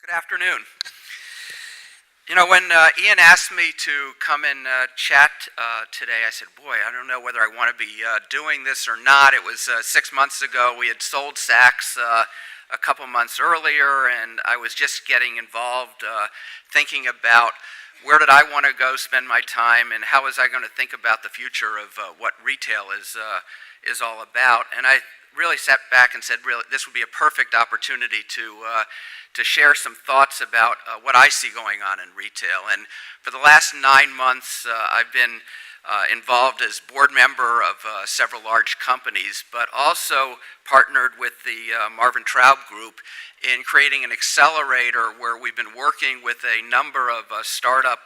Good afternoon. You know, when Ian asked me to come and chat today, I said, boy, I don't know whether I want to be doing this or not. It was 6 months ago. We had sold Saks a couple months earlier, and I was just getting involved thinking about where did I want to go spend my time and how was I going to think about the future of what retail is all about. And I really sat back and said, really, this would be a perfect opportunity to share some thoughts about what I see going on in retail. And for the last 9 months, I've been involved as board member of several large companies, but also partnered with the Marvin Traub Group in creating an accelerator where we've been working with a number of startup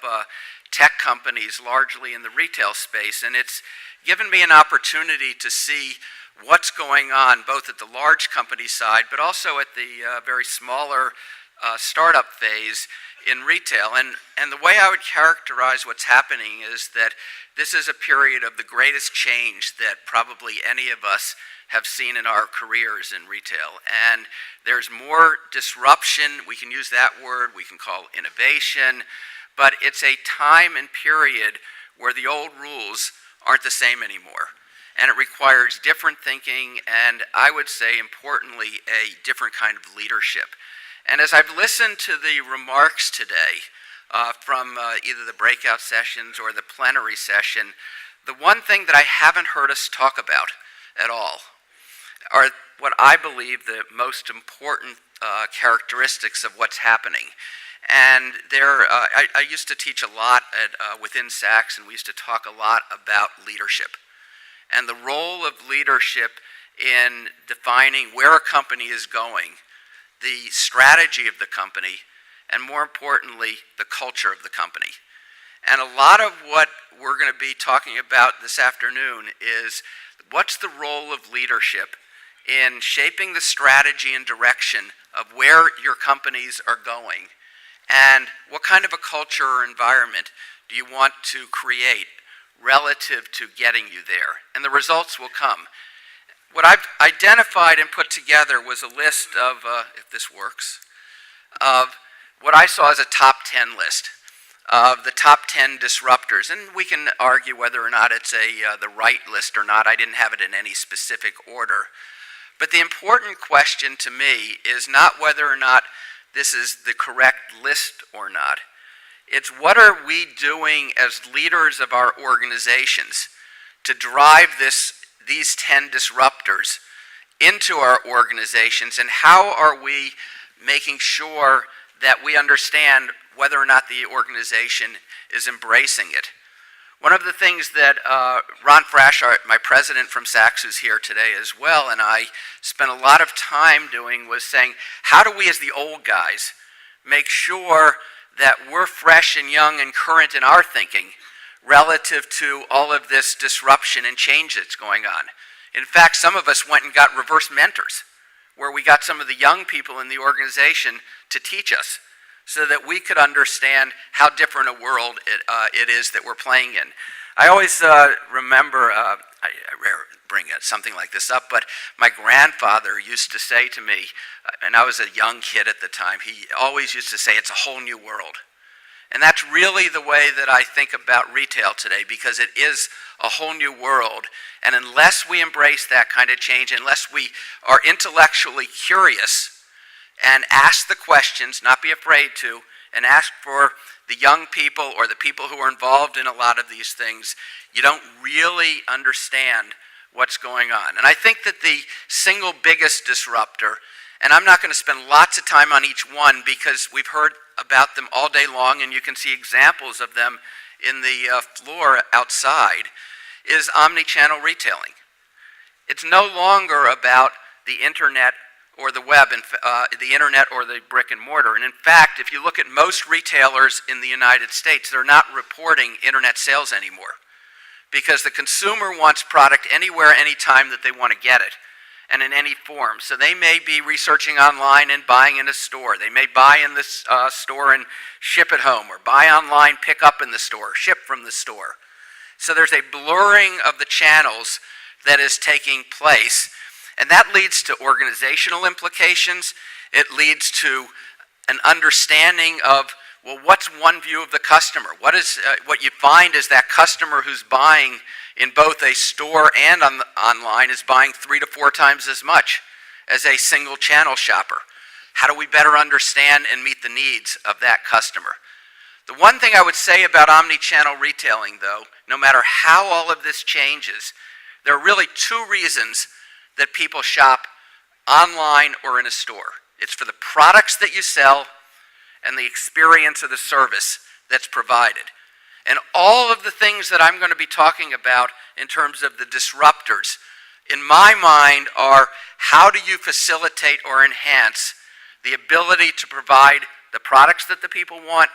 tech companies, largely in the retail space. And it's given me an opportunity to see what's going on both at the large company side but also at the very smaller startup phase in retail. And the way I would characterize what's happening is that this is a period of the greatest change that probably any of us have seen in our careers in retail. And there's more disruption. We can use that word, we can call innovation, but it's a time and period where the old rules aren't the same anymore. And it requires different thinking and, I would say, importantly, a different kind of leadership. And as I've listened to the remarks today from either the breakout sessions or the plenary session, the one thing that I haven't heard us talk about at all are what I believe the most important characteristics of what's happening. And I used to teach a lot within Saks, and we used to talk a lot about leadership and the role of leadership in defining where a company is going, the strategy of the company, and more importantly, the culture of the company. And a lot of what we're going to be talking about this afternoon is what's the role of leadership in shaping the strategy and direction of where your companies are going, and what kind of a culture or environment do you want to create relative to getting you there, and the results will come. What I've identified and put together was a list of, if this works, of what I saw as a top 10 list of the top 10 disruptors, and we can argue whether or not it's the right list or not. I didn't have it in any specific order. But the important question to me is not whether or not this is the correct list or not. It's what are we doing as leaders of our organizations to drive these 10 disruptors into our organizations, and how are we making sure that we understand whether or not the organization is embracing it. One of the things that Ron Frashart, my president from Saks, who's here today as well, and I spent a lot of time doing was saying, how do we as the old guys make sure that we're fresh and young and current in our thinking relative to all of this disruption and change that's going on. In fact, some of us went and got reverse mentors, where we got some of the young people in the organization to teach us so that we could understand how different a world it is that we're playing in. I always remember, I bring something like this up, but my grandfather used to say to me, and I was a young kid at the time, he always used to say, it's a whole new world. And that's really the way that I think about retail today, because it is a whole new world. And unless we embrace that kind of change, unless we are intellectually curious and ask the questions, not be afraid to, and ask for the young people or the people who are involved in a lot of these things, you don't really understand what's going on. And I think that the single biggest disruptor, and I'm not going to spend lots of time on each one because we've heard about them all day long and you can see examples of them in the floor outside, is omni-channel retailing. It's no longer about the internet or the web, the internet or the brick and mortar. And in fact, if you look at most retailers in the United States, they're not reporting internet sales anymore because the consumer wants product anywhere, anytime that they want to get it and in any form. So they may be researching online and buying in a store. They may buy in this store and ship it home, or buy online, pick up in the store, ship from the store. So there's a blurring of the channels that is taking place. And that leads to organizational implications. It leads to an understanding of, well, what's one view of the customer? What you find is that customer who's buying in both a store and online is buying 3 to 4 times as much as a single channel shopper. How do we better understand and meet the needs of that customer? The one thing I would say about omni-channel retailing, though, no matter how all of this changes, there are really 2 reasons that people shop online or in a store. It's for the products that you sell and the experience of the service that's provided. And all of the things that I'm going to be talking about in terms of the disruptors, in my mind, are how do you facilitate or enhance the ability to provide the products that the people want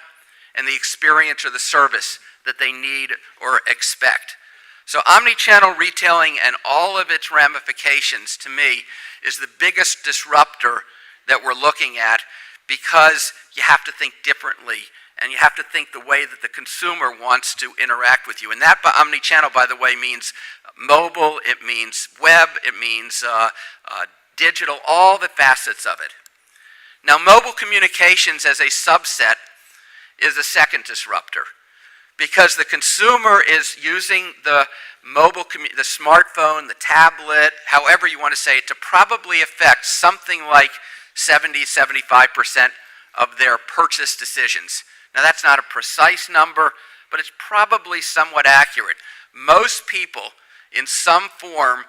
and the experience or the service that they need or expect. So omni-channel retailing and all of its ramifications, to me, is the biggest disruptor that we're looking at, because you have to think differently and you have to think the way that the consumer wants to interact with you. And that omni-channel, by the way, means mobile, it means web, it means digital, all the facets of it. Now, mobile communications as a subset is a second disruptor, because the consumer is using the the smartphone, the tablet, however you want to say it, to probably affect something like 70–75% of their purchase decisions. Now, that's not a precise number, but it's probably somewhat accurate. Most people, in some form,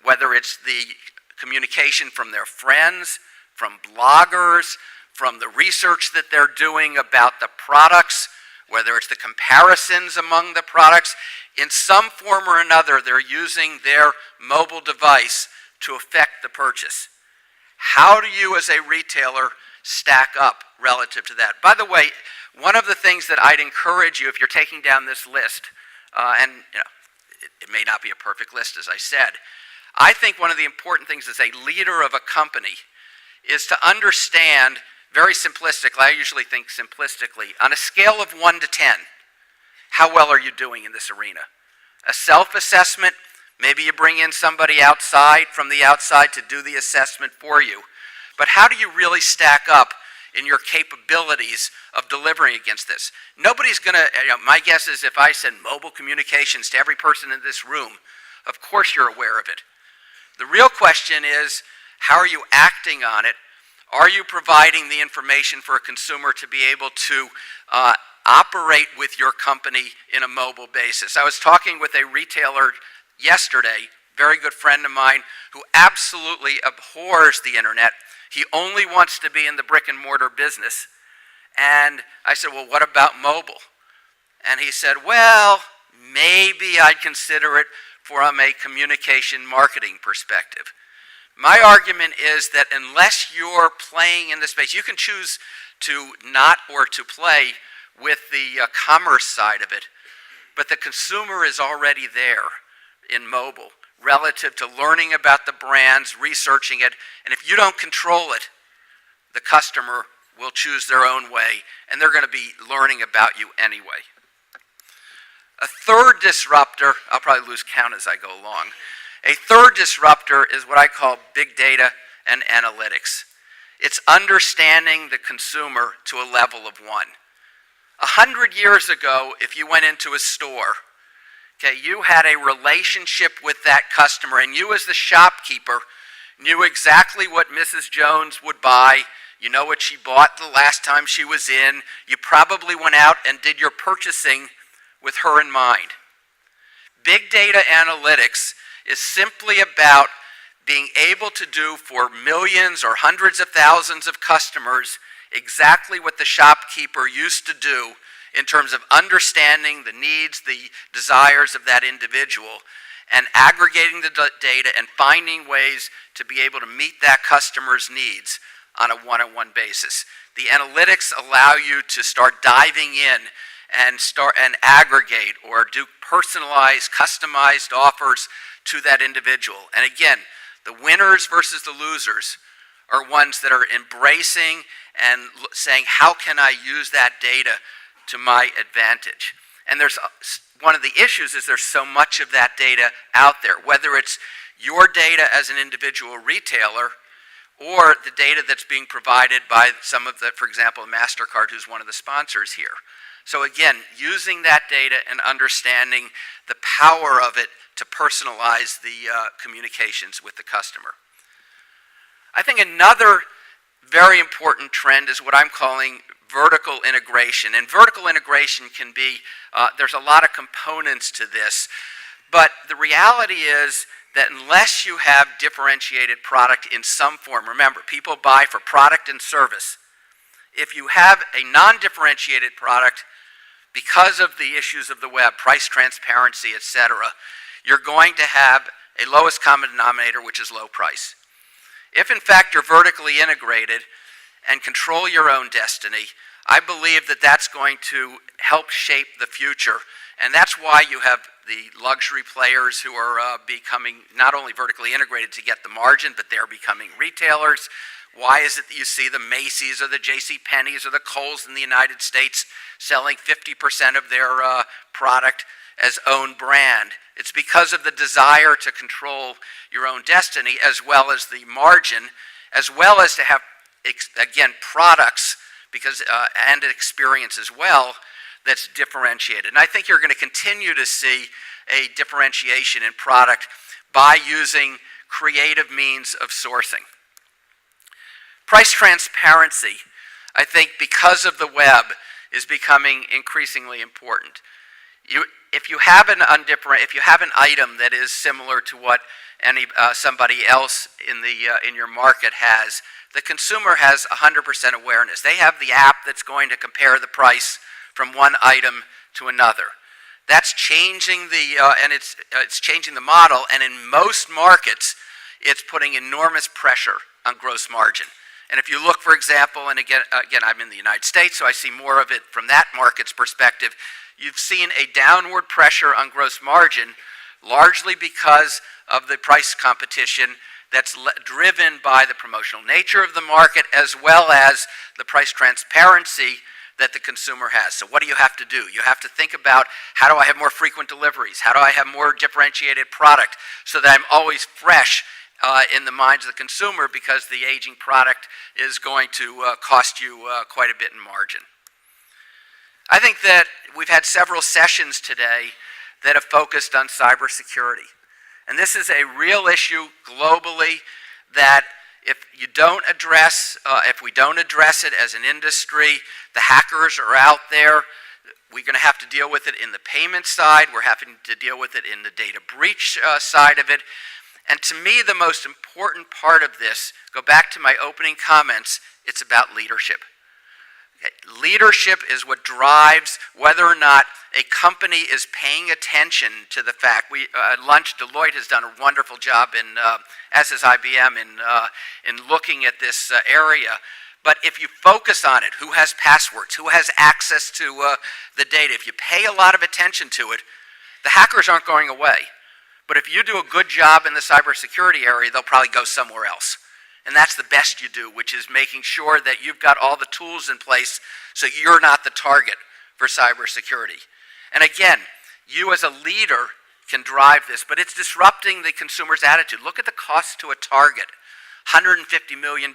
whether it's the communication from their friends, from bloggers, from the research that they're doing about the products, whether it's the comparisons among the products, in some form or another, they're using their mobile device to affect the purchase. How do you as a retailer stack up relative to that? By the way, one of the things that I'd encourage you, if you're taking down this list, and it may not be a perfect list, as I said, I think one of the important things as a leader of a company is to understand, very simplistically, I usually think simplistically, on a scale of 1 to 10, how well are you doing in this arena? A self-assessment, maybe you bring in somebody from the outside to do the assessment for you. But how do you really stack up in your capabilities of delivering against this? Nobody's going to, my guess is if I said mobile communications to every person in this room, of course you're aware of it. The real question is, how are you acting on it? Are you providing the information for a consumer to be able to operate with your company in a mobile basis? I was talking with a retailer yesterday, very good friend of mine, who absolutely abhors the internet. He only wants to be in the brick and mortar business. And I said, well, what about mobile? And he said, well, maybe I'd consider it from a communication marketing perspective. My argument is that unless you're playing in the space, you can choose to not or to play with the commerce side of it, but the consumer is already there in mobile relative to learning about the brands, researching it, and if you don't control it, the customer will choose their own way, and they're going to be learning about you anyway. A third disruptor, I'll probably lose count as I go along. A third disruptor is what I call big data and analytics. It's understanding the consumer to a level of 1. 100 years ago, if you went into a store, okay, you had a relationship with that customer, and you as the shopkeeper knew exactly what Mrs. Jones would buy. You know what she bought the last time she was in. You probably went out and did your purchasing with her in mind. Big data analytics is simply about being able to do for millions or hundreds of thousands of customers exactly what the shopkeeper used to do in terms of understanding the needs, the desires of that individual, and aggregating the data and finding ways to be able to meet that customer's needs on a one-on-one basis. The analytics allow you to start diving in and aggregate or do personalized, customized offers to that individual. And again, the winners versus the losers are ones that are embracing and saying, how can I use that data to my advantage? And there's one of the issues is there's so much of that data out there, whether it's your data as an individual retailer or the data that's being provided by some of the, for example, MasterCard, who's one of the sponsors here. So again, using that data and understanding the power of it to personalize the communications with the customer. I think another very important trend is what I'm calling vertical integration. And vertical integration can be, there's a lot of components to this, but the reality is that unless you have differentiated product in some form, remember, people buy for product and service. If you have a non-differentiated product, because of the issues of the web, price transparency, etc., you're going to have a lowest common denominator, which is low price. If in fact you're vertically integrated and control your own destiny, I believe that that's going to help shape the future. And that's why you have the luxury players who are becoming not only vertically integrated to get the margin, but they're becoming retailers. Why is it that you see the Macy's or the JCPenney's or the Kohl's in the United States selling 50% of their product as own brand? It's because of the desire to control your own destiny, as well as the margin, as well as to have, again, products because and an experience as well that's differentiated. And I think you're going to continue to see a differentiation in product by using creative means of sourcing. Price transparency, I think, because of the web, is becoming increasingly important. If you have an item that is similar to what somebody else in your market has, the consumer has 100% awareness. They have the app that's going to compare the price from one item to another. That's changing it's changing the model, and in most markets, it's putting enormous pressure on gross margin. And if you look, for example, and again, I'm in the United States, so I see more of it from that market's perspective, you've seen a downward pressure on gross margin, largely because of the price competition that's driven by the promotional nature of the market, as well as the price transparency that the consumer has. So what do you have to do? You have to think about, how do I have more frequent deliveries? How do I have more differentiated product so that I'm always fresh in the minds of the consumer, because the aging product is going to cost you quite a bit in margin. I think that we've had several sessions today that have focused on cybersecurity. And this is a real issue globally that if we don't address it as an industry, the hackers are out there. We're going to have to deal with it in the payment side. We're having to deal with it in the data breach side of it. And to me, the most important part of this, go back to my opening comments, it's about leadership. Okay. Leadership is what drives whether or not a company is paying attention to the fact. At lunch, Deloitte has done a wonderful job, as has IBM, in looking at this area. But if you focus on it, who has passwords, who has access to the data, if you pay a lot of attention to it, the hackers aren't going away. But if you do a good job in the cybersecurity area, they'll probably go somewhere else. And that's the best you do, which is making sure that you've got all the tools in place so you're not the target for cybersecurity. And again, you as a leader can drive this, but it's disrupting the consumer's attitude. Look at the cost to a target, $150 million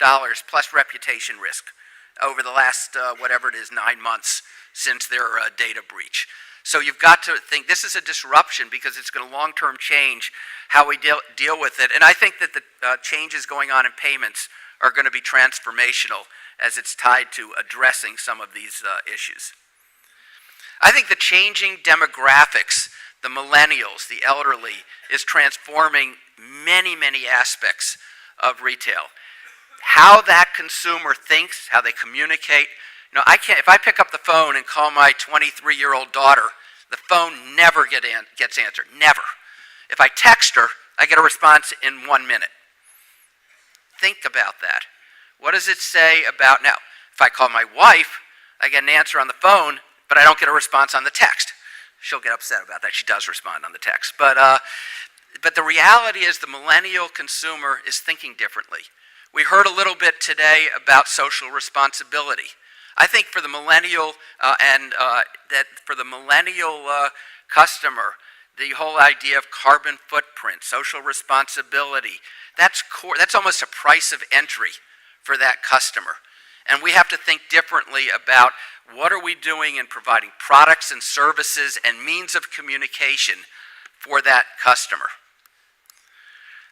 plus reputation risk over the last, whatever it is, 9 months since their data breach. So you've got to think this is a disruption, because it's going to long-term change how we deal with it. And I think that the changes going on in payments are going to be transformational as it's tied to addressing some of these issues. I think the changing demographics, the millennials, the elderly, is transforming many, many aspects of retail. How that consumer thinks, how they communicate. You know, if I pick up the phone and call my 23-year-old daughter, the phone never gets answered, never. If I text her, I get a response in 1 minute. Think about that. What does it say about, now, if I call my wife, I get an answer on the phone, but I don't get a response on the text. She'll get upset about that. She does respond on the text. But the reality is the millennial consumer is thinking differently. We heard a little bit today about social responsibility. I think for the millennial customer, the whole idea of carbon footprint, social responsibility, that's core. That's almost a price of entry for that customer. And we have to think differently about what are we doing in providing products and services and means of communication for that customer.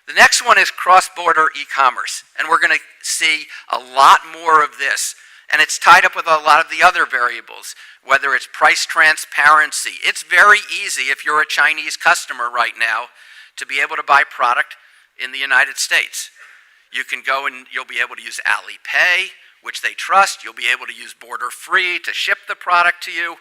The next one is cross-border e-commerce, and we're going to see a lot more of this. And it's tied up with a lot of the other variables, whether it's price transparency. It's very easy if you're a Chinese customer right now to be able to buy product in the United States. You can go and you'll be able to use Alipay, which they trust. You'll be able to use border free to ship the product to you.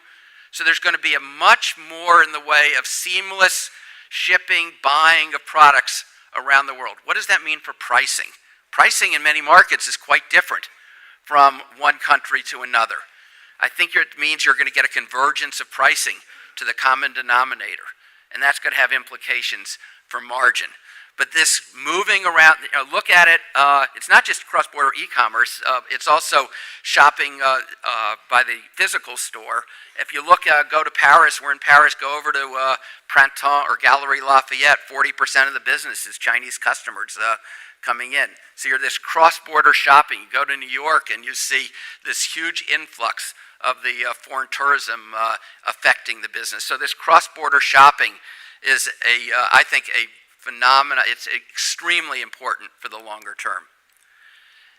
So there's going to be a much more in the way of seamless shipping, buying of products around the world. What does that mean for pricing? Pricing in many markets is quite different from one country to another. I think it means you're going to get a convergence of pricing to the common denominator, and that's going to have implications for margin. But this moving around, look at it, it's not just cross-border e-commerce, it's also shopping by the physical store. If you look, go to Paris, we're in Paris, go over to Printemps or Galeries Lafayette, 40% of the business is Chinese customers coming in. So you're this cross-border shopping. You go to New York and you see this huge influx of the foreign tourism affecting the business. So this cross-border shopping is, I think, a phenomena. It's extremely important for the longer term.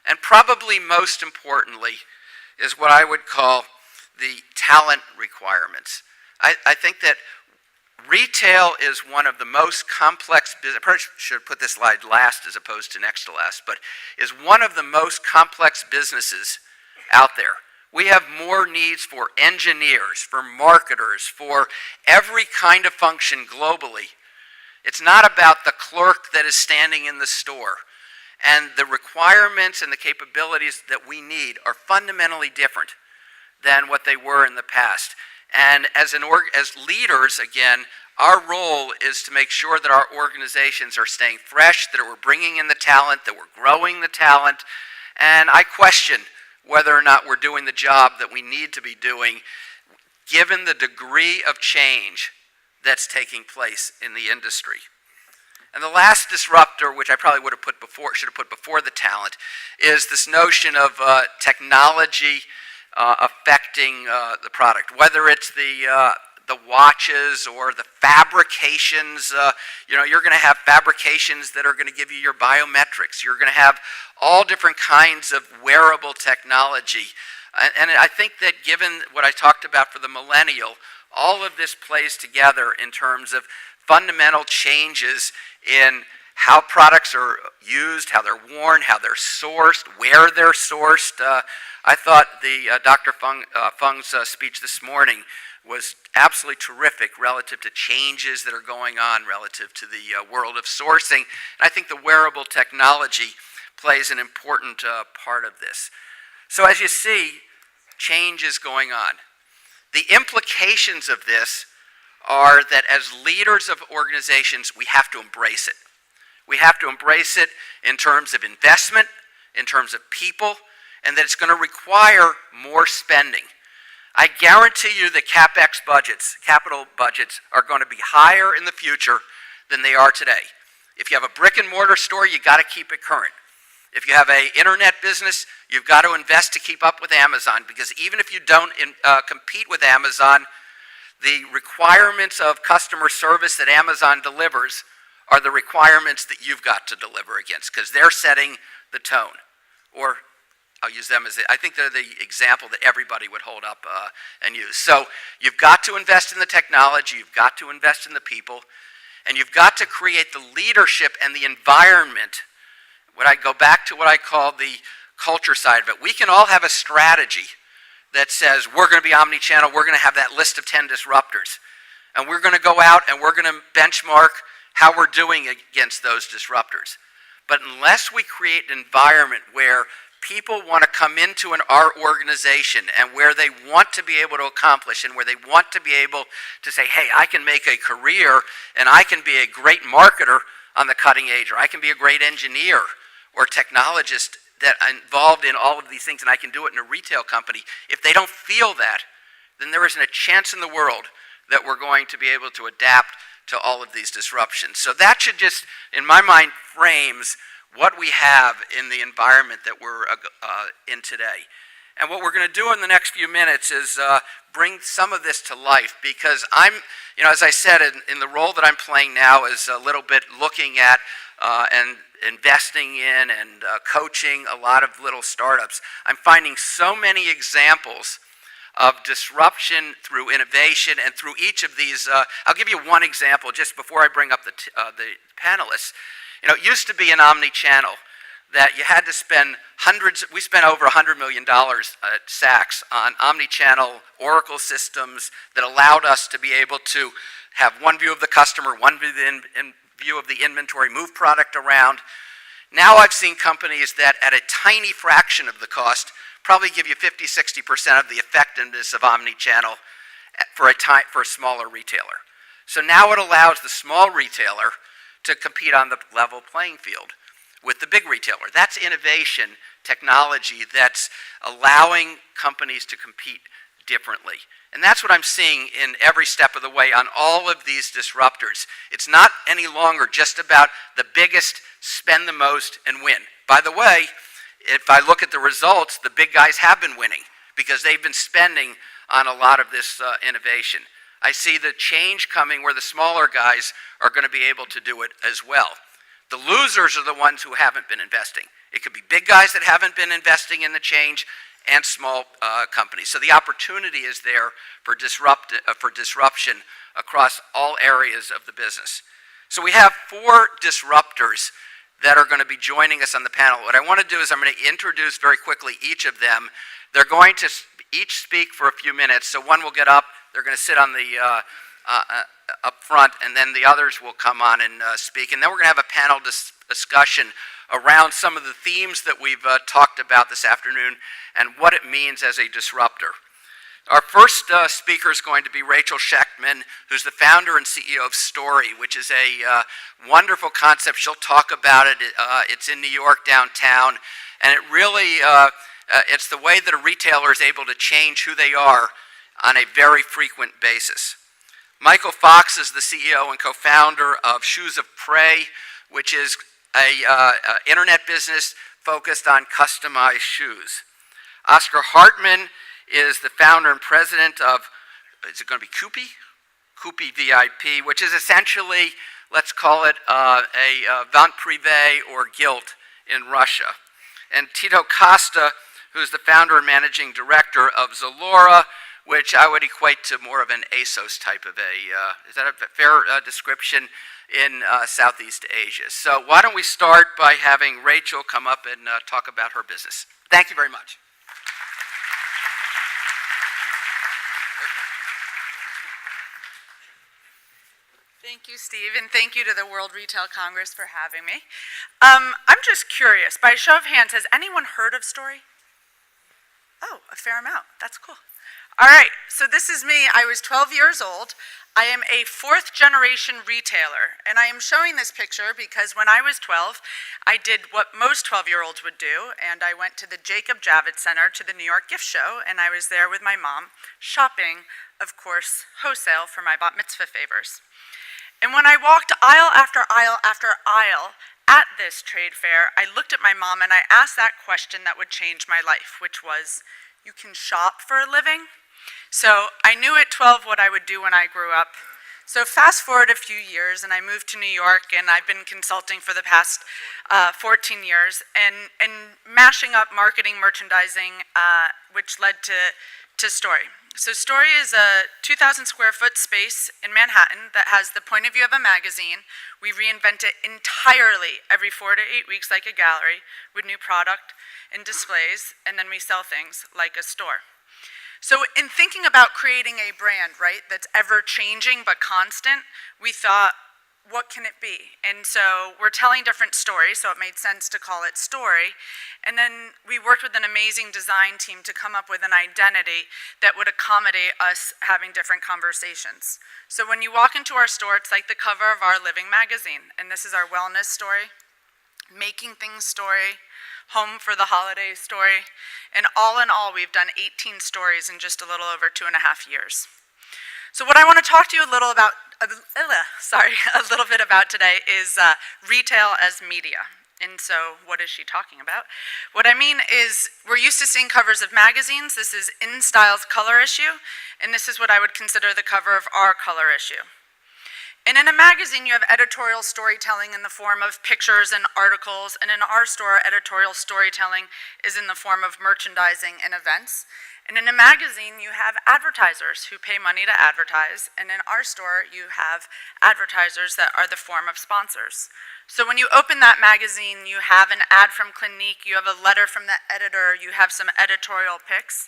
And probably most importantly is what I would call the talent requirements. I think that retail is one of the most complex business. I probably should put this slide last as opposed to next to last, but is one of the most complex businesses out there. We have more needs for engineers, for marketers, for every kind of function globally. It's not about the clerk that is standing in the store. And the requirements and the capabilities that we need are fundamentally different than what they were in the past. And as leaders, again, our role is to make sure that our organizations are staying fresh, that we're bringing in the talent, that we're growing the talent. And I question whether or not we're doing the job that we need to be doing, given the degree of change that's taking place in the industry. And the last disruptor, which I probably should have put before the talent, is this notion of technology affecting the product, whether it's the watches or the fabrications. You're going to have fabrications that are going to give you your biometrics. You're going to have all different kinds of wearable technology. And I think that given what I talked about for the millennial, all of this plays together in terms of fundamental changes in how products are used, how they're worn, how they're sourced, where they're sourced. I thought the Dr. Feng's speech this morning was absolutely terrific relative to changes that are going on relative to the world of sourcing. And I think the wearable technology plays an important part of this. So as you see, change is going on. The implications of this are that as leaders of organizations, we have to embrace it. We have to embrace it in terms of investment, in terms of people, and that it's going to require more spending. I guarantee you that CapEx budgets, capital budgets, are going to be higher in the future than they are today. If you have a brick and mortar store, you got to keep it current. If you have an internet business, you've got to invest to keep up with Amazon, because even if you don't compete with Amazon, the requirements of customer service that Amazon delivers are the requirements that you've got to deliver against, because they're setting the tone. Or I'll use them as, I think they're the example that everybody would hold up and use. So you've got to invest in the technology, you've got to invest in the people, and you've got to create the leadership and the environment. When I go back to what I call the culture side of it, we can all have a strategy that says we're going to be omni-channel, we're going to have that list of 10 disruptors. And we're going to go out and we're going to benchmark how we're doing against those disruptors. But unless we create an environment where people want to come into our organization and where they want to be able to accomplish and where they want to be able to say, hey, I can make a career and I can be a great marketer on the cutting edge, or I can be a great engineer or technologist that involved in all of these things, and I can do it in a retail company. If they don't feel that, then there isn't a chance in the world that we're going to be able to adapt to all of these disruptions. So that should just, in my mind, frames what we have in the environment that we're in today. And what we're going to do in the next few minutes is bring some of this to life, because I'm, as I said, in the role that I'm playing now is a little bit looking at and investing in and coaching a lot of little startups. I'm finding so many examples of disruption through innovation, and through each of these, I'll give you one example just before I bring up the panelists. It used to be an omni-channel that you had to spend we spent over $100 million at Saks on omni-channel Oracle systems that allowed us to be able to have one view of the customer, one view of the inventory, move product around. Now I've seen companies that at a tiny fraction of the cost probably give you 50–60% of the effectiveness of omni-channel for a smaller retailer. So now it allows the small retailer to compete on the level playing field with the big retailer. That's innovation, technology, that's allowing companies to compete differently. And that's what I'm seeing in every step of the way on all of these disruptors. It's not any longer just about the biggest, spend the most, and win. By the way, if I look at the results, the big guys have been winning because they've been spending on a lot of this innovation. I see the change coming where the smaller guys are going to be able to do it as well. The losers are the ones who haven't been investing. It could be big guys that haven't been investing in the change and small companies. So the opportunity is there for disruption across all areas of the business. So we have 4 disruptors that are going to be joining us on the panel. What I want to do is I'm going to introduce very quickly each of them. They're going to each speak for a few minutes. So one will get up, they're going to sit on the up front, and then the others will come on and speak. And then we're going to have a panel discussion around some of the themes that we've talked about this afternoon and what it means as a disruptor. Our first speaker is going to be Rachel Shechtman, who's the founder and CEO of Story, which is a wonderful concept. She'll talk about it. It's in New York downtown, and it really, it's the way that a retailer is able to change who they are on a very frequent basis. Michael Fox is the CEO and co-founder of Shoes of Prey, which is a internet business focused on customized shoes. Oscar Hartman is the founder and president of, is it going to be Coopy? Coopy VIP, which is essentially, let's call it a vente privée or Gilt in Russia. And Tito Costa, who's the founder and managing director of Zalora, which I would equate to more of an ASOS type of is that a fair description, in Southeast Asia. So why don't we start by having Rachel come up and talk about her business. Thank you very much. Thank you, Steve, and thank you to the World Retail Congress for having me. I'm just curious, by a show of hands, has anyone heard of Story? Oh, a fair amount. That's cool. All right, so this is me. I was 12 years old. I am a 4th-generation retailer, and I am showing this picture because when I was 12, I did what most 12-year-olds would do, and I went to the Jacob Javits Center to the New York Gift Show, and I was there with my mom, shopping, of course, wholesale for my bat mitzvah favors. And when I walked aisle after aisle after aisle at this trade fair, I looked at my mom and I asked that question that would change my life, which was, you can shop for a living? So I knew at 12 what I would do when I grew up. So fast forward a few years and I moved to New York, and I've been consulting for the past 14 years and mashing up marketing, merchandising, which led to Story. So Story is a 2,000 square foot space in Manhattan that has the point of view of a magazine. We reinvent it entirely every 4 to 8 weeks like a gallery with new product and displays, and then we sell things like a store. So in thinking about creating a brand, right, that's ever changing but constant, we thought, what can it be? And so we're telling different stories, so it made sense to call it Story. And then we worked with an amazing design team to come up with an identity that would accommodate us having different conversations. So when you walk into our store, it's like the cover of our Living magazine. And this is our wellness story, making things story, home for the holidays story. And all in all, we've done 18 stories in just a little over 2.5 years. So what I want to talk to you a little about a little bit about today is retail as media. And so, what is she talking about? What I mean is, we're used to seeing covers of magazines. This is InStyle's color issue, and this is what I would consider the cover of our color issue. And in a magazine, you have editorial storytelling in the form of pictures and articles, and in our store, editorial storytelling is in the form of merchandising and events. And in a magazine, you have advertisers who pay money to advertise, and in our store, you have advertisers that are the form of sponsors. So when you open that magazine, you have an ad from Clinique, you have a letter from the editor, you have some editorial pics,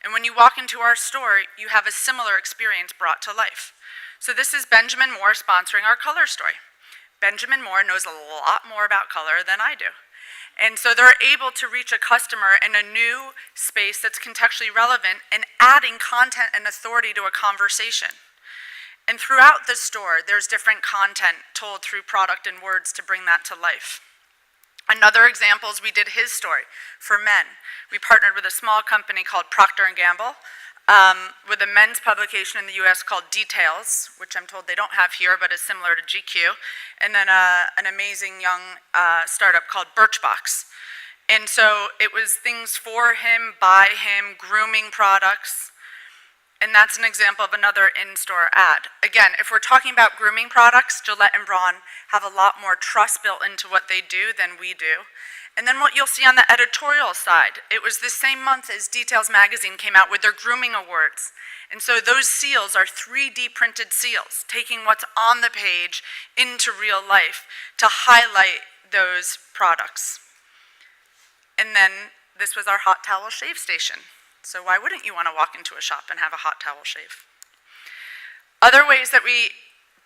and when you walk into our store, you have a similar experience brought to life. So this is Benjamin Moore sponsoring our color story. Benjamin Moore knows a lot more about color than I do. And so they're able to reach a customer in a new space that's contextually relevant and adding content and authority to a conversation. And throughout the store, there's different content told through product and words to bring that to life. Another example is we did his story for men. We partnered with a small company called Procter & Gamble with a men's publication in the US called Details, which I'm told they don't have here, but is similar to GQ, and then an amazing young startup called Birchbox. And so it was things for him, by him, grooming products, and that's an example of another in-store ad. Again, if we're talking about grooming products, Gillette and Braun have a lot more trust built into what they do than we do. And then what you'll see on the editorial side, it was the same month as Details magazine came out with their grooming awards. And so those seals are 3D printed seals, taking what's on the page into real life to highlight those products. And then this was our hot towel shave station. So why wouldn't you want to walk into a shop and have a hot towel shave? Other ways that we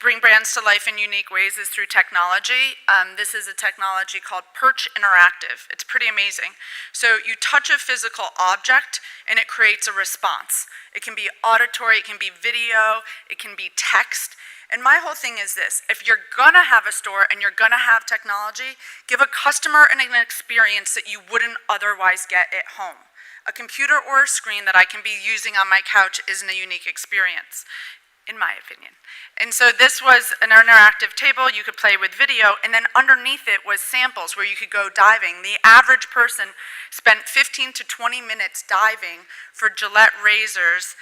bring brands to life in unique ways is through technology. This is a technology called Perch Interactive. It's pretty amazing. So you touch a physical object and it creates a response. It can be auditory, it can be video, it can be text. And my whole thing is this: if you're gonna have a store and you're gonna have technology, give a customer an experience that you wouldn't otherwise get at home. A computer or a screen that I can be using on my couch isn't a unique experience, in my opinion. And so this was an interactive table. You could play with video, and then underneath it was samples where you could go diving. The average person spent 15 to 20 minutes diving for Gillette razors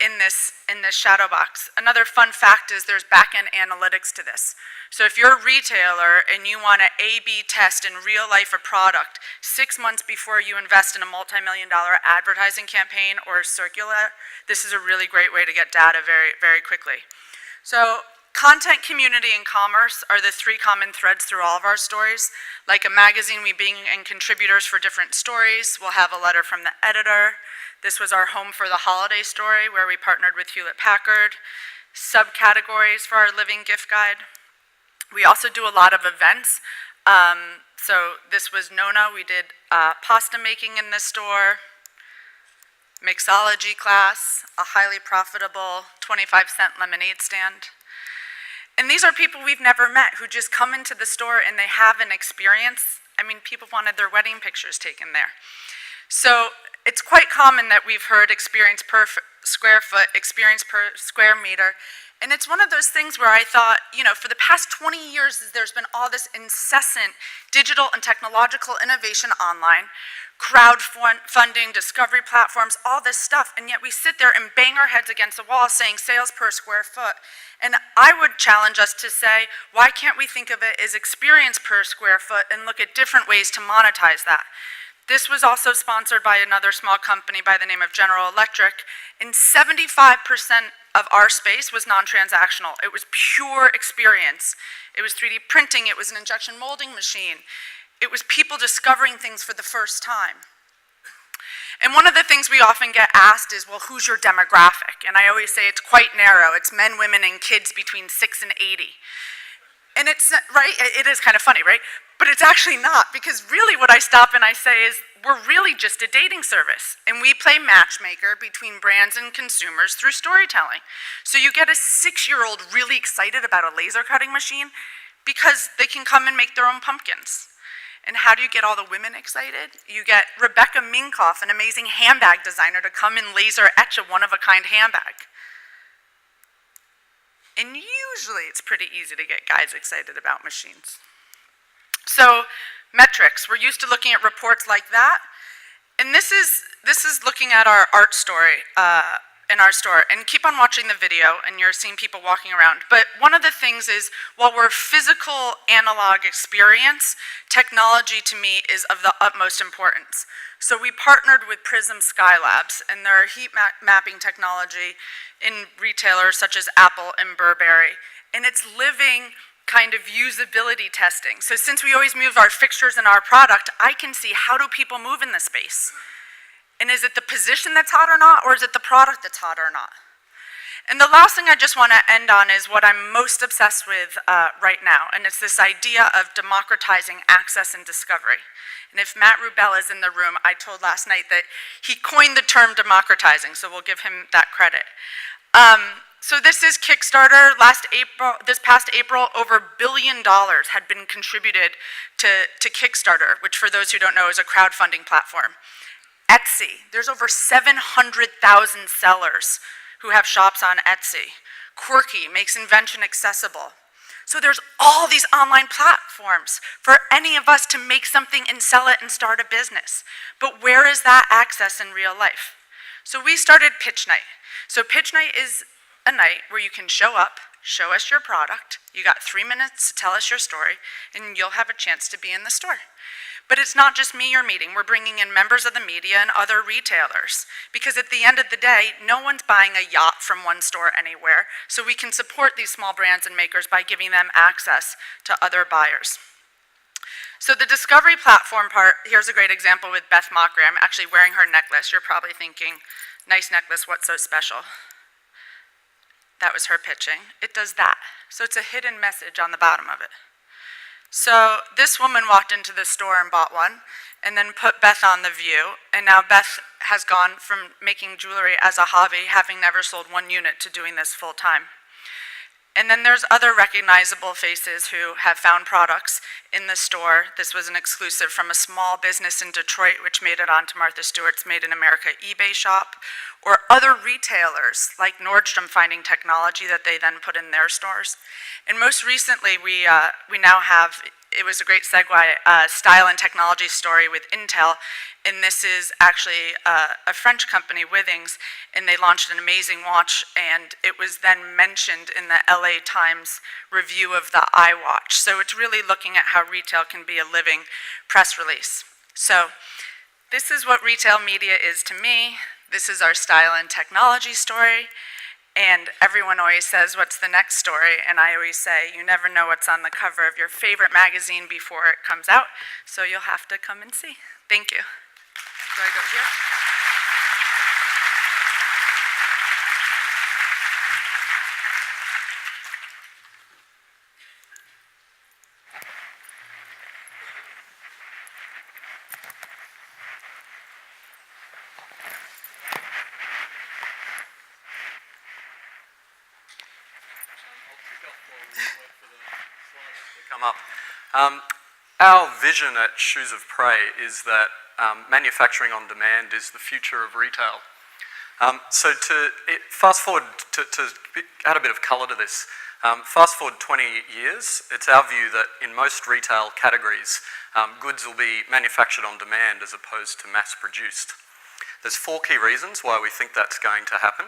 in this shadow box. Another fun fact is there's back-end analytics to this. So if you're a retailer and you want to A/B test in real life a product 6 months before you invest in a multi-million-dollar advertising campaign or a circular, this is a really great way to get data very, very quickly. So content, community, and commerce are the three common threads through all of our stories. Like a magazine, we bring in contributors for different stories. We'll have a letter from the editor. This was our Home for the Holiday story, where we partnered with Hewlett-Packard. Subcategories for our living gift guide. We also do a lot of events. So this was Nona. We did pasta making in this store, mixology class, a highly profitable 25-cent lemonade stand. And these are people we've never met who just come into the store and they have an experience. I mean, people wanted their wedding pictures taken there. So it's quite common that we've heard experience per square foot, experience per square meter. And it's one of those things where I thought, you know, for the past 20 years, there's been all this incessant digital and technological innovation online, crowdfunding, discovery platforms, all this stuff, and yet we sit there and bang our heads against the wall saying sales per square foot. And I would challenge us to say, why can't we think of it as experience per square foot and look at different ways to monetize that? This was also sponsored by another small company by the name of General Electric, and 75% of our space was non-transactional. It was pure experience. It was 3D printing, it was an injection molding machine. It was people discovering things for the first time. And one of the things we often get asked is, well, who's your demographic? And I always say it's quite narrow. It's men, women, and kids between 6 and 80. And it's, right, it is kind of funny, right? But it's actually not, because really what I stop and I say is, we're really just a dating service. And we play matchmaker between brands and consumers through storytelling. So you get a 6-year-old really excited about a laser cutting machine because they can come and make their own pumpkins. And how do you get all the women excited? You get Rebecca Minkoff, an amazing handbag designer, to come and laser etch a one-of-a-kind handbag. And usually it's pretty easy to get guys excited about machines. So metrics, we're used to looking at reports like that. And this is looking at our art story in our store. And keep on watching the video, and you're seeing people walking around. But one of the things is, while we're physical analog experience, technology to me is of the utmost importance. So we partnered with Prism Skylabs, and their heat mapping technology in retailers such as Apple and Burberry. And it's living kind of usability testing. So since we always move our fixtures and our product, I can see, how do people move in the space? And is it the position that's hot or not, or is it the product that's hot or not? And the last thing I just want to end on is what I'm most obsessed with right now, and it's this idea of democratizing access and discovery. And if Matt Rubel is in the room, I told last night that he coined the term democratizing, so we'll give him that credit. So this is Kickstarter. This past April, over $1 billion had been contributed to Kickstarter, which for those who don't know is a crowdfunding platform. Etsy, there's over 700,000 sellers who have shops on Etsy. Quirky makes invention accessible. So there's all these online platforms for any of us to make something and sell it and start a business. But where is that access in real life? So we started Pitch Night. So Pitch Night is a night where you can show up, show us your product, you got 3 minutes to tell us your story, and you'll have a chance to be in the store. But it's not just me you're meeting, we're bringing in members of the media and other retailers. Because at the end of the day, no one's buying a yacht from one store anywhere, so we can support these small brands and makers by giving them access to other buyers. So the discovery platform part, here's a great example with Beth Mockray. I'm actually wearing her necklace. You're probably thinking, nice necklace, what's so special? That was her pitching. It does that. So it's a hidden message on the bottom of it. So this woman walked into the store and bought one, and then put Beth on the view, and now Beth has gone from making jewelry as a hobby, having never sold 1 unit, to doing this full time. And then there's other recognizable faces who have found products in the store. This was an exclusive from a small business in Detroit, which made it onto Martha Stewart's Made in America eBay shop, or other retailers like Nordstrom finding technology that they then put in their stores. And most recently, we now have, it was a great segue, style and technology story with Intel. And this is actually a French company, Withings, and they launched an amazing watch, and it was then mentioned in the LA Times review of the iWatch. So it's really looking at how retail can be a living press release. So this is what retail media is to me. This is our style and technology story. And everyone always says, what's the next story? And I always say, you never know what's on the cover of your favorite magazine before it comes out, so you'll have to come and see. Thank you. Do I go here? Come up. Our vision at Shoes of Prey is that manufacturing on demand is the future of retail. So fast forward to add a bit of colour to this, fast forward 20 years, it's our view that in most retail categories, goods will be manufactured on demand as opposed to mass produced. There's 4 key reasons why we think that's going to happen.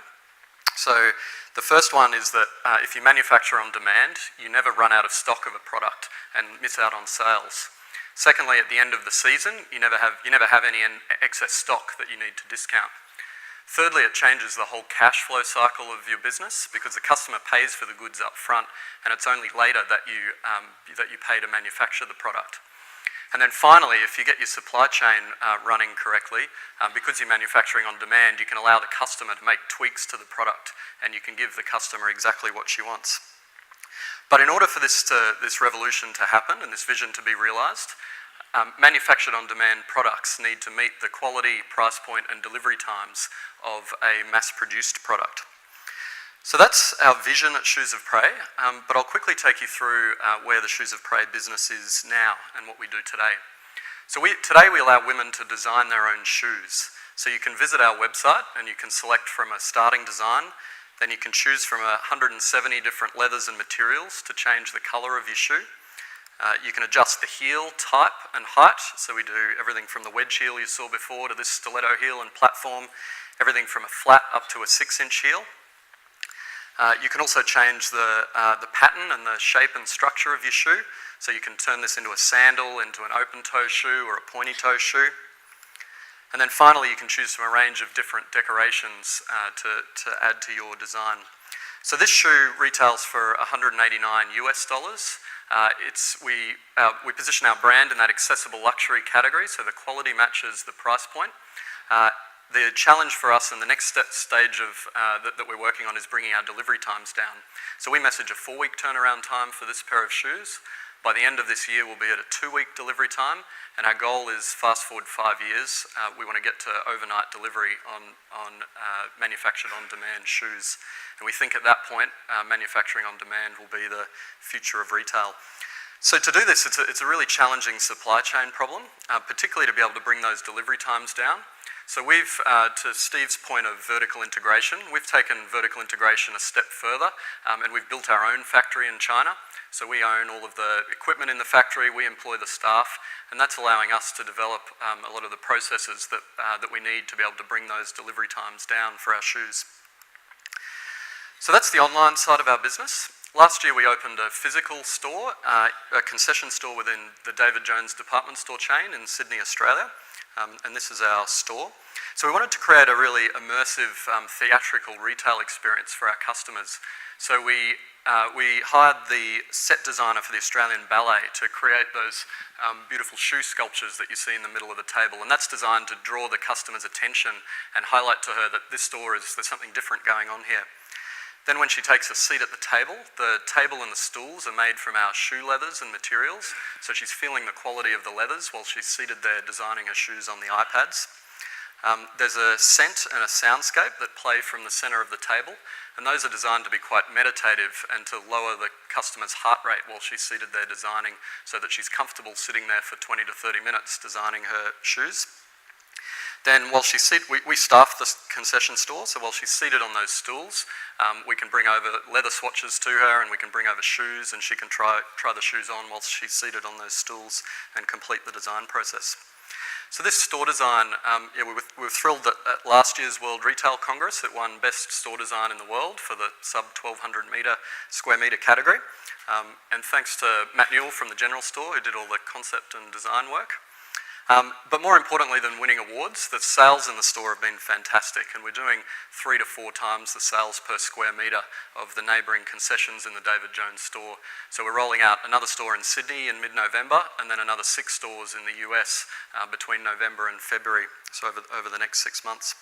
So the first one is that if you manufacture on demand, you never run out of stock of a product and miss out on sales. Secondly, at the end of the season, you never have any excess stock that you need to discount. Thirdly, it changes the whole cash flow cycle of your business because the customer pays for the goods up front, and it's only later that you pay to manufacture the product. And then finally, if you get your supply chain running correctly, because you're manufacturing on demand, you can allow the customer to make tweaks to the product, and you can give the customer exactly what she wants. But in order for this revolution to happen and this vision to be realised, manufactured on demand products need to meet the quality, price point and delivery times of a mass-produced product. So that's our vision at Shoes of Prey, but I'll quickly take you through where the Shoes of Prey business is now and what we do today. So today we allow women to design their own shoes. So you can visit our website and you can select from a starting design, Then you can choose from 170 different leathers and materials to change the colour of your shoe. You can adjust the heel type and height, so we do everything from the wedge heel you saw before to this stiletto heel and platform, everything from a flat up to a 6-inch heel. You can also change the pattern and the shape and structure of your shoe, so you can turn this into a sandal, into an open-toe shoe or a pointy-toe shoe. And then finally, you can choose from a range of different decorations to add to your design. So this shoe retails for $189 US. We position our brand in that accessible luxury category, so the quality matches the price point. The challenge for us in the next stage that we're working on is bringing our delivery times down. So we message a 4-week turnaround time for this pair of shoes. By the end of this year, we'll be at a 2-week delivery time, and our goal is fast forward 5 years. We want to get to overnight delivery on manufactured on-demand shoes. And we think at that point, manufacturing on demand will be the future of retail. So to do this, it's a really challenging supply chain problem, particularly to be able to bring those delivery times down. So we've, to Steve's point of vertical integration, we've taken vertical integration a step further, and we've built our own factory in China. So we own all of the equipment in the factory, we employ the staff, and that's allowing us to develop a lot of the processes that we need to be able to bring those delivery times down for our shoes. So that's the online side of our business. Last year we opened a physical store, a concession store within the David Jones department store chain in Sydney, Australia. And this is our store. So we wanted to create a really immersive theatrical retail experience for our customers. So we hired the set designer for the Australian Ballet to create those beautiful shoe sculptures that you see in the middle of the table, and that's designed to draw the customer's attention and highlight to her that this store there's something different going on here. Then when she takes a seat at the table and the stools are made from our shoe leathers and materials, so she's feeling the quality of the leathers while she's seated there designing her shoes on the iPads. There's a scent and a soundscape that play from the centre of the table, and those are designed to be quite meditative and to lower the customer's heart rate while she's seated there designing, so that she's comfortable sitting there for 20 to 30 minutes designing her shoes. Then while she's seated, we staff the concession store, so while she's seated on those stools, we can bring over leather swatches to her, and we can bring over shoes, and she can try the shoes on whilst she's seated on those stools and complete the design process. So this store design, we were thrilled that at last year's World Retail Congress it won Best Store Design in the World for the sub 1,200 square metre category. And thanks to Matt Newell from the General Store who did all the concept and design work. But more importantly than winning awards, the sales in the store have been fantastic, and we're doing 3 to 4 times the sales per square metre of the neighbouring concessions in the David Jones store. So we're rolling out another store in Sydney in mid-November, and then another 6 stores in the US between November and February, so over the next 6 months.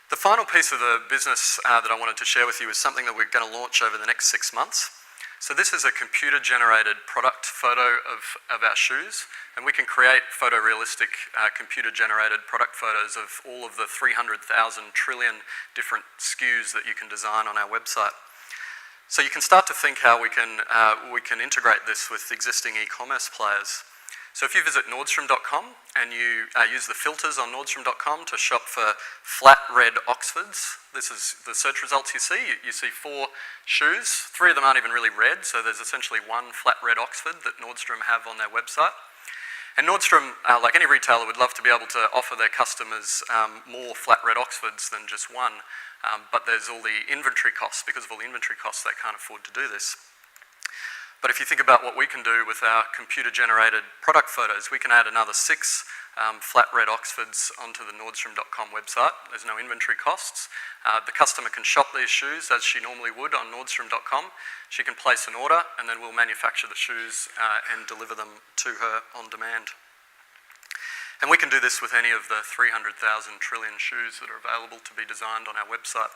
The final piece of the business that I wanted to share with you is something that we're going to launch over the next 6 months. So this is a computer-generated product photo of our shoes, and we can create photorealistic computer-generated product photos of all of the 300,000 trillion different SKUs that you can design on our website. So you can start to think how we can integrate this with existing e-commerce players. So if you visit Nordstrom.com and you use the filters on Nordstrom.com to shop for flat red Oxfords, this is the search results you see. You see 4 shoes, 3 of them aren't even really red, so there's essentially 1 flat red Oxford that Nordstrom have on their website. And Nordstrom, like any retailer, would love to be able to offer their customers more flat red Oxfords than just 1, but there's all the inventory costs. Because of all the inventory costs, they can't afford to do this. But if you think about what we can do with our computer-generated product photos, we can add another 6 flat red Oxfords onto the Nordstrom.com website. There's no inventory costs. The customer can shop these shoes as she normally would on Nordstrom.com. She can place an order, and then we'll manufacture the shoes and deliver them to her on demand. And we can do this with any of the 300,000 trillion shoes that are available to be designed on our website.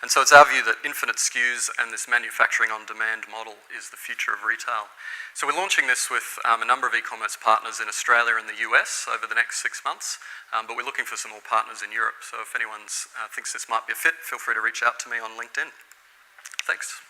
And so it's our view that infinite SKUs and this manufacturing on demand model is the future of retail. So we're launching this with a number of e-commerce partners in Australia and the US over the next 6 months, but we're looking for some more partners in Europe. So if anyone thinks this might be a fit, feel free to reach out to me on LinkedIn. Thanks.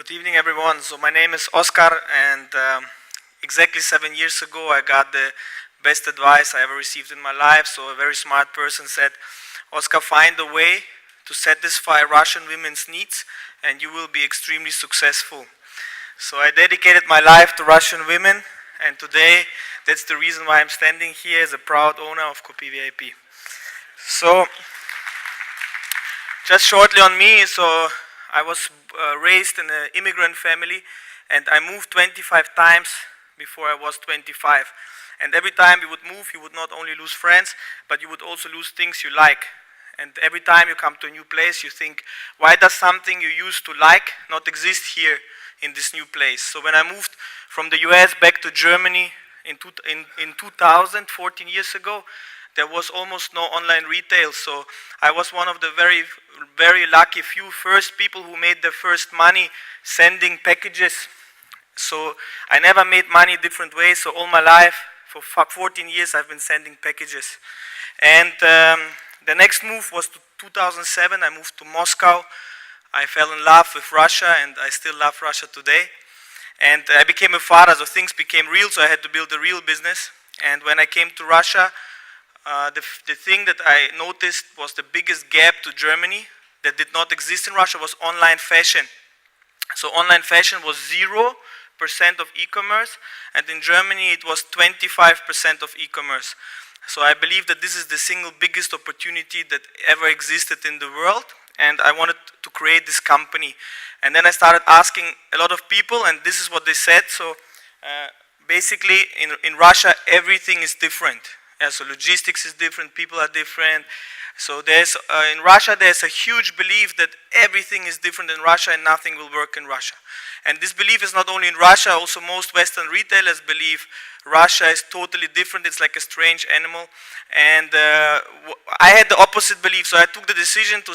Good evening, everyone. So my name is Oscar, and exactly 7 years ago, I got the best advice I ever received in my life. So a very smart person said, Oscar, find a way to satisfy Russian women's needs, and you will be extremely successful. So I dedicated my life to Russian women, and today, that's the reason why I'm standing here as a proud owner of Copy VIP. So, just shortly on me, so I was raised in an immigrant family, and I moved 25 times before I was 25. And every time you would move, you would not only lose friends, but you would also lose things you like. And every time you come to a new place, you think, why does something you used to like not exist here in this new place? So when I moved from the US back to Germany in 2000, 14 years ago, there was almost no online retail, so I was one of the very, very lucky few first people who made their first money sending packages. So I never made money different ways, so all my life, for 14 years, I've been sending packages. And the next move was to 2007, I moved to Moscow. I fell in love with Russia, and I still love Russia today. And I became a father, so things became real, so I had to build a real business. And when I came to Russia, the thing that I noticed was the biggest gap to Germany that did not exist in Russia was online fashion. So online fashion was 0% of e-commerce, and in Germany it was 25% of e-commerce. So I believe that this is the single biggest opportunity that ever existed in the world, and I wanted to create this company. And then I started asking a lot of people, and this is what they said. So basically in Russia everything is different. Yeah, so logistics is different, people are different. So there's, in Russia there's a huge belief that everything is different in Russia and nothing will work in Russia. And this belief is not only in Russia, also most Western retailers believe Russia is totally different, it's like a strange animal. And I had the opposite belief, so I took the decision to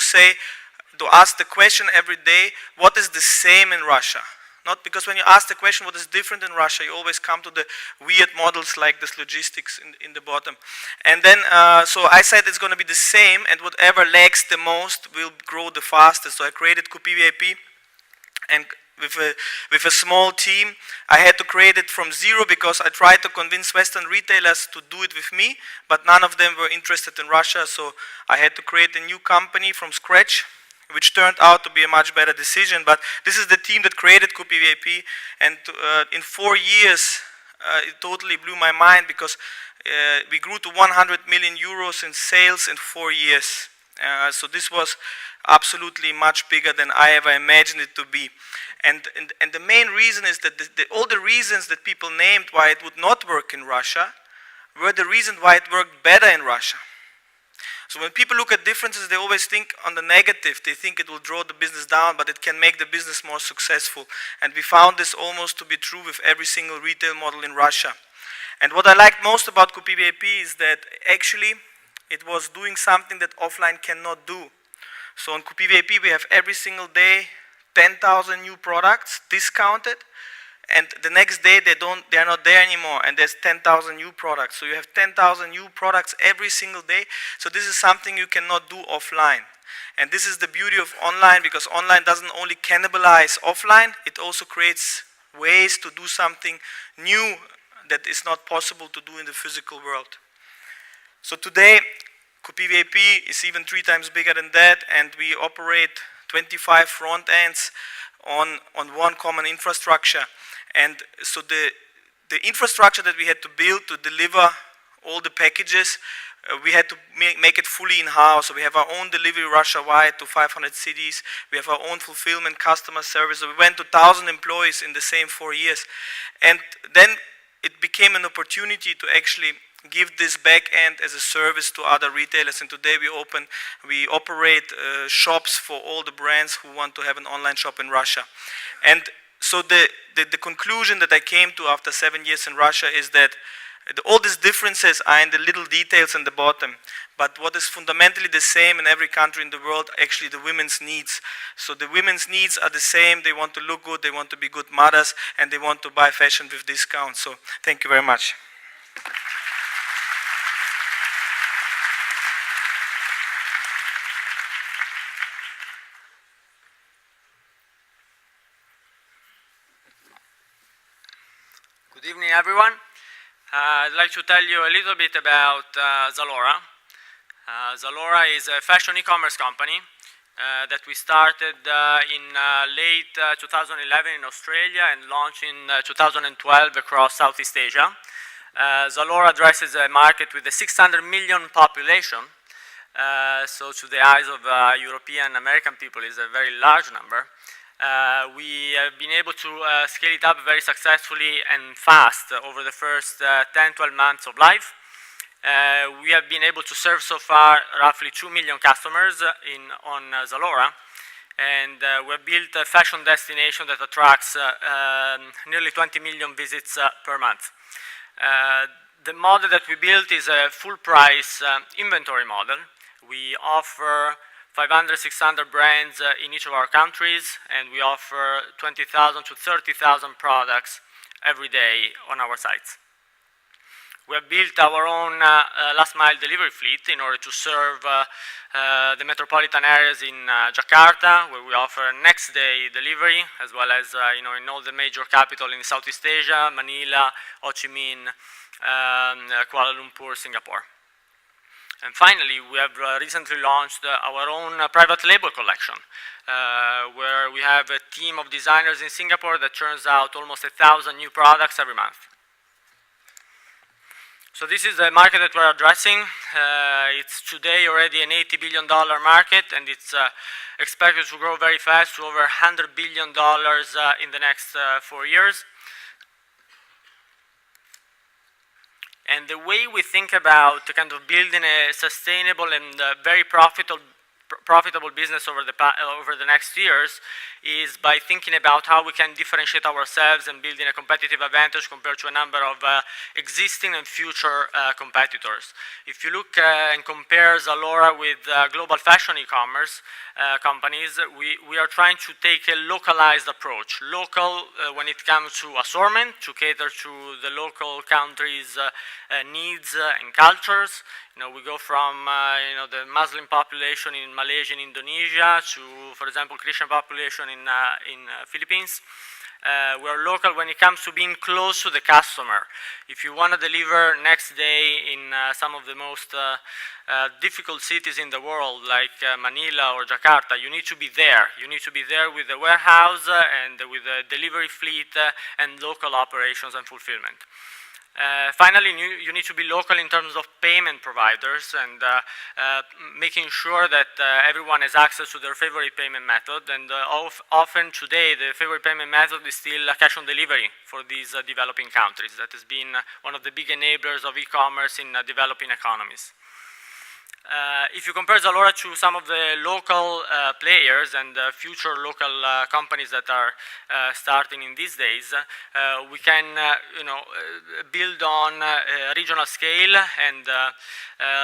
ask the question every day, what is the same in Russia? Not because when you ask the question what is different in Russia, you always come to the weird models like this logistics in the bottom. And then, so I said it's going to be the same, and whatever lags the most will grow the fastest. So I created Copy VIP, and with a small team, I had to create it from zero because I tried to convince Western retailers to do it with me, but none of them were interested in Russia, so I had to create a new company from scratch, which turned out to be a much better decision. But this is the team that created Copy VIP, and in 4 years, it totally blew my mind because we grew to 100 million euros in sales in 4 years. So this was absolutely much bigger than I ever imagined it to be. And the main reason is that all the reasons that people named why it would not work in Russia were the reason why it worked better in Russia. So when people look at differences, they always think on the negative. They think it will draw the business down, but it can make the business more successful. And we found this almost to be true with every single retail model in Russia. And what I liked most about Copy VIP is that actually it was doing something that offline cannot do. So on Copy VIP we have every single day 10,000 new products discounted, and the next day they are not there anymore, and there's 10,000 new products. So you have 10,000 new products every single day. So this is something you cannot do offline. And this is the beauty of online, because online doesn't only cannibalize offline, it also creates ways to do something new that is not possible to do in the physical world. So today, Copy VIP is even 3 times bigger than that, and we operate 25 front ends on one common infrastructure. And so the infrastructure that we had to build to deliver all the packages, we had to make it fully in-house. So we have our own delivery Russia-wide to 500 cities. We have our own fulfillment, customer service. So we went to 1,000 employees in the same 4 years. And then it became an opportunity to actually give this back end as a service to other retailers. And today we operate shops for all the brands who want to have an online shop in Russia. And so the conclusion that I came to after 7 years in Russia is that all these differences are in the little details in the bottom. But what is fundamentally the same in every country in the world, actually the women's needs. So the women's needs are the same. They want to look good, they want to be good mothers, and they want to buy fashion with discounts. So thank you very much. Good evening, everyone. I'd like to tell you a little bit about Zalora. Zalora is a fashion e-commerce company that we started in late 2011 in Australia and launched in 2012 across Southeast Asia. Zalora addresses a market with a 600 million population, so to the eyes of European American people is a very large number. We have been able to scale it up very successfully and fast over the first 10-12 months of life. We have been able to serve so far roughly 2 million customers on Zalora, and we have built a fashion destination that attracts nearly 20 million visits per month. The model that we built is a full price inventory model. We offer 500, 600 brands in each of our countries, and we offer 20,000 to 30,000 products every day on our sites. We have built our own last mile delivery fleet in order to serve the metropolitan areas in Jakarta, where we offer next day delivery, as well as in all the major capitals in Southeast Asia, Manila, Ho Chi Minh, Kuala Lumpur, Singapore. And finally, we have recently launched our own private label collection, where we have a team of designers in Singapore that churns out almost 1,000 new products every month. So this is the market that we're addressing. It's today already an $80 billion market, and it's expected to grow very fast to over $100 billion in the next 4 years. And the way we think about kind of building a sustainable and very profitable business over the next years is by thinking about how we can differentiate ourselves and building a competitive advantage compared to a number of existing and future competitors. If you look and compare Zalora with global fashion e-commerce companies, we are trying to take a localized approach. Local when it comes to assortment, to cater to the local country's needs and cultures. We go from the Muslim population in Malaysia and Indonesia to, for example, Christian population in Philippines. We are local when it comes to being close to the customer. If you want to deliver next day in some of the most difficult cities in the world, like Manila or Jakarta, you need to be there. You need to be there with the warehouse and with the delivery fleet and local operations and fulfillment. Finally, you need to be local in terms of payment providers and making sure that everyone has access to their favorite payment method. And often today, the favorite payment method is still cash on delivery for these developing countries. That has been one of the big enablers of e-commerce in developing economies. If you compare Zalora to some of the local players and future local companies that are starting in these days, we can build on regional scale and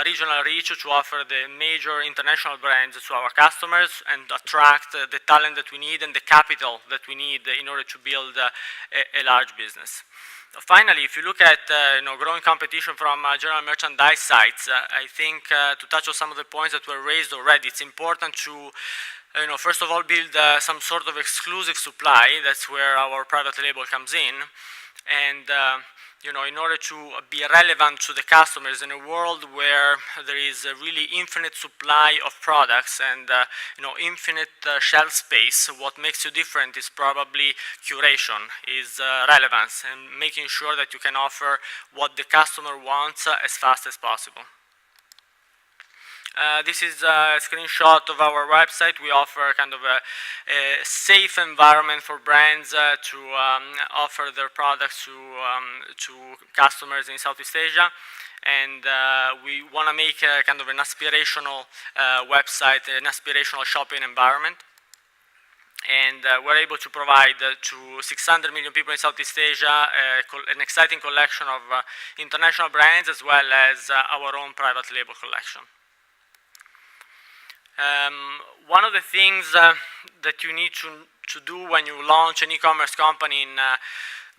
regional reach to offer the major international brands to our customers and attract the talent that we need and the capital that we need in order to build a large business. Finally, if you look at growing competition from general merchandise sites, I think to touch on some of the points that were raised already, it's important to first of all build some sort of exclusive supply. That's where our private label comes in, and in order to be relevant to the customers in a world where there is a really infinite supply of products and infinite shelf space, what makes you different is probably curation, is relevance, and making sure that you can offer what the customer wants as fast as possible. This is a screenshot of our website. We offer kind of a safe environment for brands to offer their products to customers in Southeast Asia. And we want to make kind of an aspirational website, an aspirational shopping environment. And we're able to provide to 600 million people in Southeast Asia an exciting collection of international brands as well as our own private label collection. One of the things that you need to do when you launch an e-commerce company in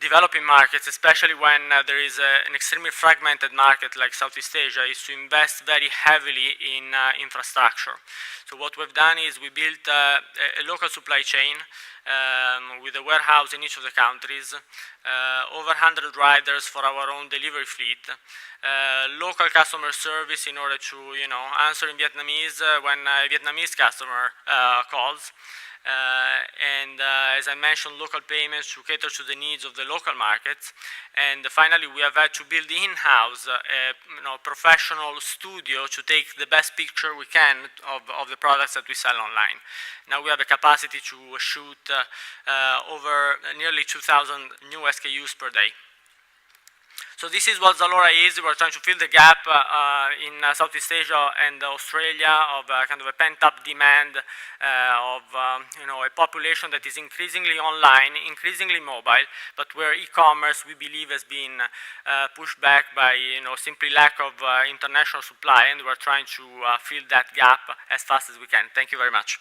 developing markets, especially when there is an extremely fragmented market like Southeast Asia, is to invest very heavily in infrastructure. So what we've done is we built a local supply chain with a warehouse in each of the countries, over 100 riders for our own delivery fleet, local customer service in order to answer in Vietnamese when a Vietnamese customer calls. As I mentioned, local payments to cater to the needs of the local markets. And finally, we have had to build in-house a professional studio to take the best picture we can of the products that we sell online. Now we have a capacity to shoot over nearly 2,000 new SKUs per day. So this is what Zalora is. We're trying to fill the gap in Southeast Asia and Australia of kind of a pent-up demand of a population that is increasingly online, increasingly mobile, but where e-commerce, we believe, has been pushed back by simply lack of international supply, and we're trying to fill that gap as fast as we can. Thank you very much.